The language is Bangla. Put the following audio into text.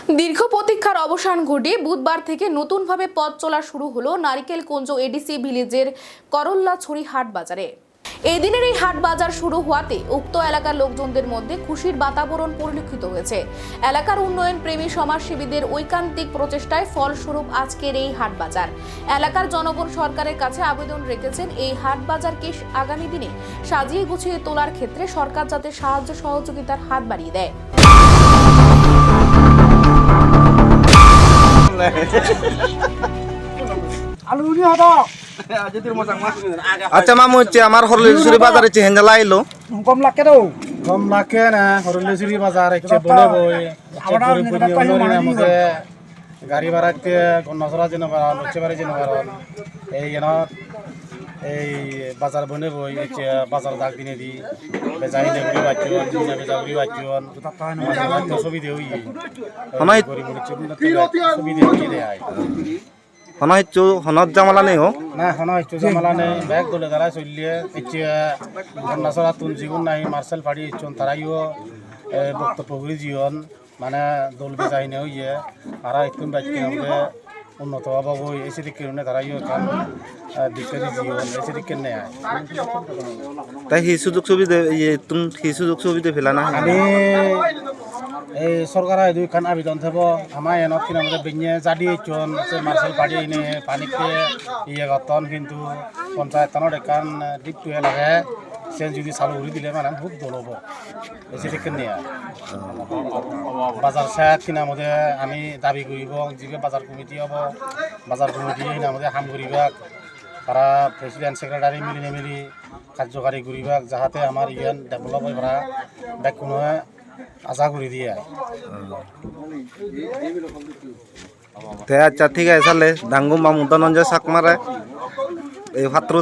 দীর্ঘ প্রতীক্ষার অবসান ঘটিয়ে বুধবার থেকে নতুনভাবে পথ চলা শুরু হলো নারিকেলকুঞ্জ এডিসি ভিলেজের করল্লাছড়ি হাট বাজারে। এই দিনের এই হাট বাজার শুরু হওয়াতে উক্ত এলাকার লোকজনদের মধ্যে খুশির বাতাবরণ পরিলক্ষিত হয়েছে। এলাকার উন্নয়ন প্রেমী সমাজসেবীদের ঐকান্তিক প্রচেষ্টায় ফলস্বরূপ আজকের এই হাট বাজার। এলাকার জনগণ সরকারের কাছে আবেদন রেখেছেন এই হাট বাজারকে আগামী দিনে সাজিয়ে গুছিয়ে তোলার ক্ষেত্রে সরকার যাতে সাহায্য সহযোগিতার হাত বাড়িয়ে দেয়। আচ্ছা মামু হচ্ছে আমার হরলিশ্বরী বাজারে হেঞ্জালা আইলো কম লাগে না হরলিশ্বরী বাজার বলে বই গাড়ি ভাড়াতে নজরা যেন বাড়ান হচ্ছে বাড়ি যেন বাড়ান এই এই বাজার বনে বই বাজার দাগ দিনে দি বেজাই নেগুড়ি বাচ্চন বেজাগুড়ি বাচ্চন সুবিধে হই সুবিধে হয়ে দেয় হন হচ্ছে হনত জামালা নেই হোক না হন হচ্ছে জামালা নেই ব্যাগ দলে তারা চললিয়ে নজরা তুন জীবন নাই মার্শাল ফাড়ি ইচ্ছন তারাইও বক্তব্য করে জীবন মানে দল বেজাই নেই হইয়ে আর একটু বাচ্চা আমাদের উন্নত হওয়া বই এসে দিকে তারাইও কাম দিকে জীবন এসে দিকে নেয় তাই সেই সুযোগ সুবিধা তুমি সেই সুযোগ সুবিধা ফেলা না আমি এই সরকার দুইখান আবেদন থাকব আমার এনত কিনা আমাদের বেঞ্জে জাডি চন মার্শাল পাড়ি এনে পানিতে গতন কিন্তু পঞ্চায়েতনের এখান দিকটুয়ে লাগে সে যদি চালু করে দিলে মানে খুব দল হব এসে দিকে নেয় বাজার সাত কিনা আমাদের আমি দাবি করব যে বাজার কমিটি হব বাজার কমিটি আমাদের হাম করিবাক তারা প্রেসিডেন্ট সেক্রেটারি মিলি কার্যকারী করিবাক যাহাতে আমার ইয়ান ডেভেলপ হয়ে পড়া ব্যাক কোনো আশা করে দিয়ে আচ্ছা ঠিক আছে তাহলে ডাঙ্গু মামুদানঞ্জয় চাক মারে এই ভাত্র